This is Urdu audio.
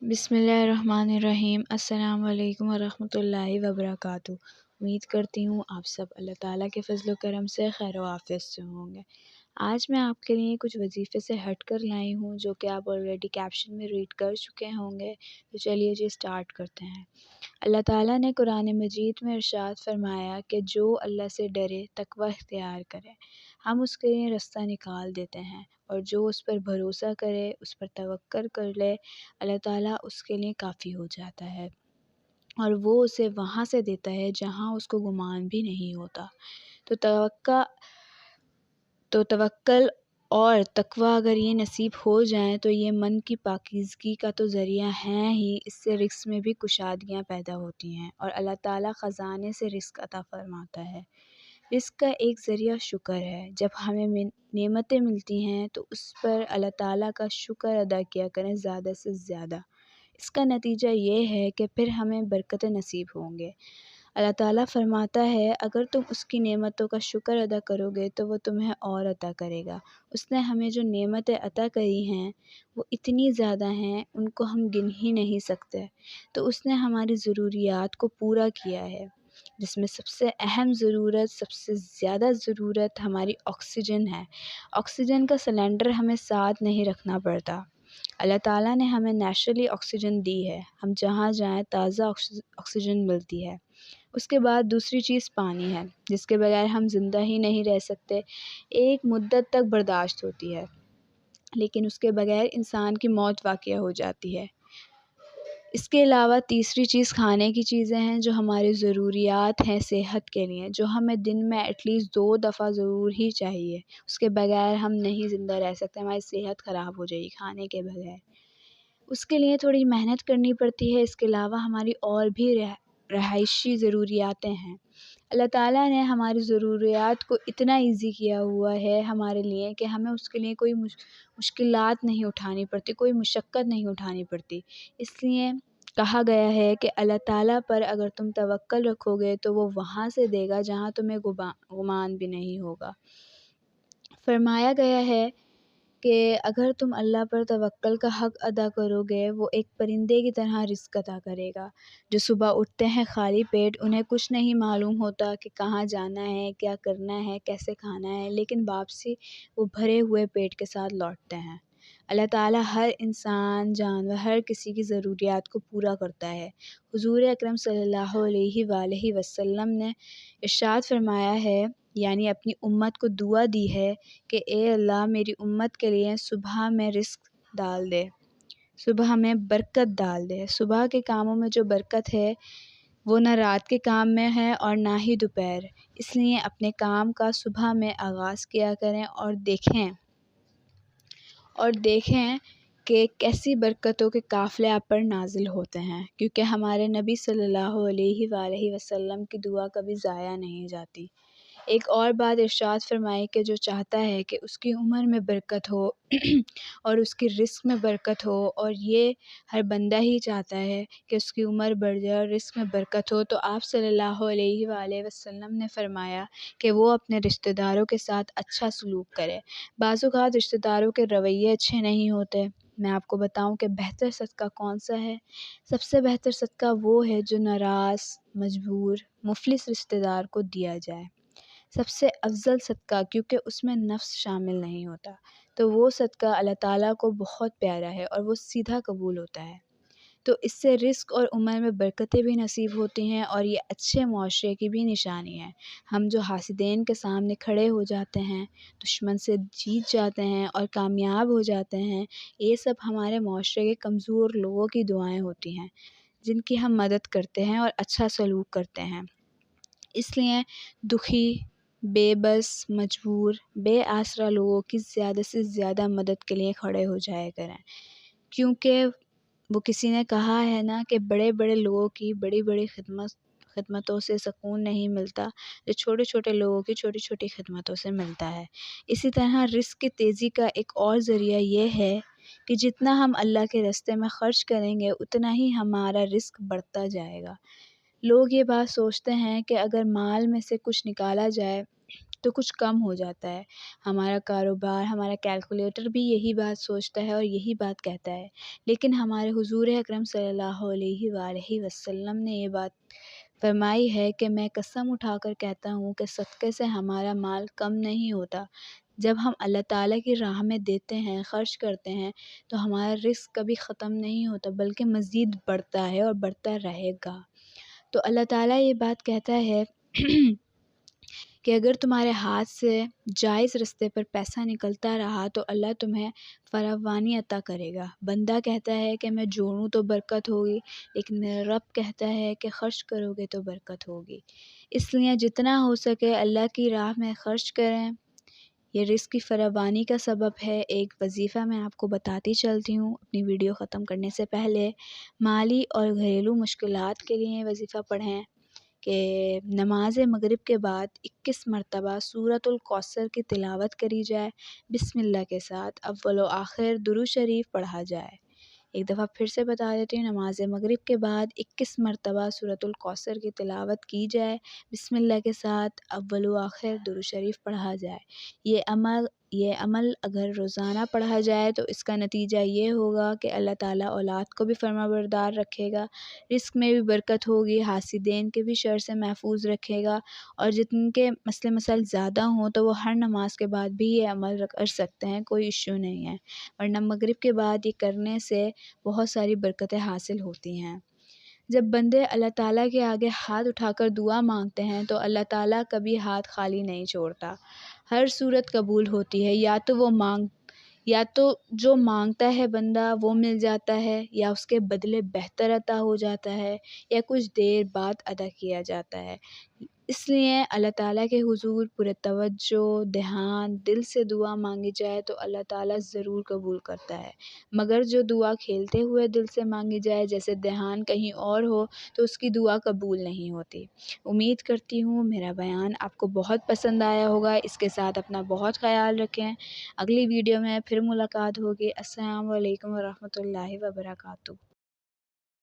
بسم اللہ الرحمن الرحیم۔ السلام علیکم ورحمۃ اللہ وبرکاتہ۔ امید کرتی ہوں آپ سب اللہ تعالیٰ کے فضل و کرم سے خیر و عافیت سے ہوں گے۔ آج میں آپ کے لیے کچھ وظیفے سے ہٹ کر لائی ہوں جو کہ آپ آلریڈی کیپشن میں ریڈ کر چکے ہوں گے، تو چلیے جی اسٹارٹ کرتے ہیں۔ اللہ تعالیٰ نے قرآن مجید میں ارشاد فرمایا کہ جو اللہ سے ڈرے، تقوی اختیار کرے، ہم اس کے لیے رستہ نکال دیتے ہیں، اور جو اس پر بھروسہ کرے، اس پر توکل کر لے، اللہ تعالیٰ اس کے لیے کافی ہو جاتا ہے، اور وہ اسے وہاں سے دیتا ہے جہاں اس کو گمان بھی نہیں ہوتا۔ تو توکل اور تقوی اگر یہ نصیب ہو جائیں تو یہ من کی پاکیزگی کا تو ذریعہ ہیں ہی، اس سے رزق میں بھی کشادگیاں پیدا ہوتی ہیں، اور اللہ تعالیٰ خزانے سے رزق عطا فرماتا ہے۔ رزق کا ایک ذریعہ شکر ہے۔ جب ہمیں نعمتیں ملتی ہیں تو اس پر اللہ تعالیٰ کا شکر ادا کیا کریں زیادہ سے زیادہ۔ اس کا نتیجہ یہ ہے کہ پھر ہمیں برکتیں نصیب ہوں گے۔ اللہ تعالیٰ فرماتا ہے اگر تم اس کی نعمتوں کا شکر ادا کرو گے تو وہ تمہیں اور عطا کرے گا۔ اس نے ہمیں جو نعمتیں عطا کری ہیں وہ اتنی زیادہ ہیں، ان کو ہم گن ہی نہیں سکتے۔ تو اس نے ہماری ضروریات کو پورا کیا ہے، جس میں سب سے اہم ضرورت، سب سے زیادہ ضرورت ہماری آکسیجن ہے۔ آکسیجن کا سلنڈر ہمیں ساتھ نہیں رکھنا پڑتا۔ اللہ تعالیٰ نے ہمیں نیچرلی آکسیجن دی ہے، ہم جہاں جائیں تازہ آکسیجن ملتی ہے۔ اس کے بعد دوسری چیز پانی ہے، جس کے بغیر ہم زندہ ہی نہیں رہ سکتے۔ ایک مدت تک برداشت ہوتی ہے، لیکن اس کے بغیر انسان کی موت واقع ہو جاتی ہے۔ اس کے علاوہ تیسری چیز کھانے کی چیزیں ہیں جو ہماری ضروریات ہیں صحت کے لیے، جو ہمیں دن میں ایٹ لیسٹ 2 دفعہ ضرور ہی چاہیے۔ اس کے بغیر ہم نہیں زندہ رہ سکتے، ہماری صحت خراب ہو جائے گی کھانے کے بغیر۔ اس کے لیے تھوڑی محنت کرنی پڑتی ہے۔ اس کے علاوہ ہماری اور بھی رہائشی ضروریاتیں ہیں۔ اللہ تعالیٰ نے ہماری ضروریات کو اتنا ایزی کیا ہوا ہے ہمارے لیے کہ ہمیں اس کے لیے کوئی مشکلات نہیں اٹھانی پڑتی، کوئی مشقت نہیں اٹھانی پڑتی۔ اس لیے کہا گیا ہے کہ اللہ تعالیٰ پر اگر تم توکل رکھو گے تو وہ وہاں سے دے گا جہاں تمہیں گمان بھی نہیں ہوگا۔ فرمایا گیا ہے کہ اگر تم اللہ پر توکل کا حق ادا کرو گے، وہ ایک پرندے کی طرح رزق عطا کرے گا، جو صبح اٹھتے ہیں خالی پیٹ، انہیں کچھ نہیں معلوم ہوتا کہ کہاں جانا ہے، کیا کرنا ہے، کیسے کھانا ہے، لیکن واپسی وہ بھرے ہوئے پیٹ کے ساتھ لوٹتے ہیں۔ اللہ تعالیٰ ہر انسان، جانور، ہر کسی کی ضروریات کو پورا کرتا ہے۔ حضور اکرم صلی اللہ علیہ وآلہ وسلم نے ارشاد فرمایا ہے، یعنی اپنی امت کو دعا دی ہے کہ اے اللہ میری امت کے لیے صبح میں رزق ڈال دے، صبح میں برکت ڈال دے۔ صبح کے کاموں میں جو برکت ہے وہ نہ رات کے کام میں ہے اور نہ ہی دوپہر، اس لیے اپنے کام کا صبح میں آغاز کیا کریں اور دیکھیں کہ کیسی برکتوں کے قافلے آپ پر نازل ہوتے ہیں، کیونکہ ہمارے نبی صلی اللہ علیہ وآلہ وسلم کی دعا کبھی ضائع نہیں جاتی۔ ایک اور بات ارشاد فرمائی کہ جو چاہتا ہے کہ اس کی عمر میں برکت ہو اور اس کی رزق میں برکت ہو، اور یہ ہر بندہ ہی چاہتا ہے کہ اس کی عمر بڑھ جائے اور رزق میں برکت ہو، تو آپ صلی اللہ علیہ وآلہ وسلم نے فرمایا کہ وہ اپنے رشتہ داروں کے ساتھ اچھا سلوک کرے۔ بعض اوقات رشتہ داروں کے رویے اچھے نہیں ہوتے۔ میں آپ کو بتاؤں کہ بہتر صدقہ کون سا ہے؟ سب سے بہتر صدقہ وہ ہے جو ناراض، مجبور، مفلس رشتہ دار کو دیا جائے۔ سب سے افضل صدقہ، کیونکہ اس میں نفس شامل نہیں ہوتا، تو وہ صدقہ اللہ تعالیٰ کو بہت پیارا ہے اور وہ سیدھا قبول ہوتا ہے۔ تو اس سے رزق اور عمر میں برکتیں بھی نصیب ہوتی ہیں، اور یہ اچھے معاشرے کی بھی نشانی ہے۔ ہم جو حاسدین کے سامنے کھڑے ہو جاتے ہیں، دشمن سے جیت جاتے ہیں اور کامیاب ہو جاتے ہیں، یہ سب ہمارے معاشرے کے کمزور لوگوں کی دعائیں ہوتی ہیں، جن کی ہم مدد کرتے ہیں اور اچھا سلوک کرتے ہیں۔ اس لیے دکھی، بے بس، مجبور، بے آسرا لوگوں کی زیادہ سے زیادہ مدد کے لیے کھڑے ہو جایا کریں، کیونکہ وہ کسی نے کہا ہے نا کہ بڑے بڑے لوگوں کی بڑی بڑی خدمتوں سے سکون نہیں ملتا، جو چھوٹے چھوٹے لوگوں کی چھوٹی چھوٹی خدمتوں سے ملتا ہے۔ اسی طرح رزق کی تیزی کا ایک اور ذریعہ یہ ہے کہ جتنا ہم اللہ کے راستے میں خرچ کریں گے اتنا ہی ہمارا رزق بڑھتا جائے گا۔ لوگ یہ بات سوچتے ہیں کہ اگر مال میں سے کچھ نکالا جائے تو کچھ کم ہو جاتا ہے۔ ہمارا کاروبار، ہمارا کیلکولیٹر بھی یہی بات سوچتا ہے اور یہی بات کہتا ہے، لیکن ہمارے حضور اکرم صلی اللہ علیہ وآلہ وسلم نے یہ بات فرمائی ہے کہ میں قسم اٹھا کر کہتا ہوں کہ صدقے سے ہمارا مال کم نہیں ہوتا۔ جب ہم اللہ تعالیٰ کی راہ میں دیتے ہیں، خرچ کرتے ہیں، تو ہمارا رزق کبھی ختم نہیں ہوتا بلکہ مزید بڑھتا ہے اور بڑھتا رہے گا۔ تو اللہ تعالیٰ یہ بات کہتا ہے کہ اگر تمہارے ہاتھ سے جائز رستے پر پیسہ نکلتا رہا تو اللہ تمہیں فراوانی عطا کرے گا۔ بندہ کہتا ہے کہ میں جوڑوں تو برکت ہوگی، لیکن میرا رب کہتا ہے کہ خرچ کرو گے تو برکت ہوگی۔ اس لیے جتنا ہو سکے اللہ کی راہ میں خرچ کریں، یہ رزق کی فراوانی کا سبب ہے۔ ایک وظیفہ میں آپ کو بتاتی چلتی ہوں اپنی ویڈیو ختم کرنے سے پہلے۔ مالی اور گھریلو مشکلات کے لیے یہ وظیفہ پڑھیں کہ نماز مغرب کے بعد 21 مرتبہ سورۃ الکوثر کی تلاوت کری جائے، بسم اللہ کے ساتھ اول و آخر درود شریف پڑھا جائے۔ ایک دفعہ پھر سے بتا دیتی ہوں، نماز مغرب کے بعد 21 مرتبہ سورۃ الکوثر کی تلاوت کی جائے، بسم اللہ کے ساتھ اول و آخر درود شریف پڑھا جائے۔ یہ عمل اگر روزانہ پڑھا جائے تو اس کا نتیجہ یہ ہوگا کہ اللہ تعالیٰ اولاد کو بھی فرمانبردار رکھے گا، رزق میں بھی برکت ہوگی، حاسدین کے بھی شر سے محفوظ رکھے گا، اور جن کے مسئلے مسائل زیادہ ہوں تو وہ ہر نماز کے بعد بھی یہ عمل کر سکتے ہیں، کوئی ایشو نہیں ہے، ورنہ مغرب کے بعد یہ کرنے سے بہت ساری برکتیں حاصل ہوتی ہیں۔ جب بندے اللہ تعالیٰ کے آگے ہاتھ اٹھا کر دعا مانگتے ہیں تو اللہ تعالیٰ کبھی ہاتھ خالی نہیں چھوڑتا، ہر صورت قبول ہوتی ہے۔ یا تو جو مانگتا ہے بندہ وہ مل جاتا ہے، یا اس کے بدلے بہتر عطا ہو جاتا ہے، یا کچھ دیر بعد ادا کیا جاتا ہے۔ اس لیے اللہ تعالیٰ کے حضور پورے توجہ، دھیان، دل سے دعا مانگی جائے تو اللہ تعالیٰ ضرور قبول کرتا ہے، مگر جو دعا کھیلتے ہوئے دل سے مانگی جائے، جیسے دھیان کہیں اور ہو، تو اس کی دعا قبول نہیں ہوتی۔ امید کرتی ہوں میرا بیان آپ کو بہت پسند آیا ہوگا۔ اس کے ساتھ اپنا بہت خیال رکھیں۔ اگلی ویڈیو میں پھر ملاقات ہوگی۔ السلام علیکم ورحمۃ اللہ وبرکاتہ۔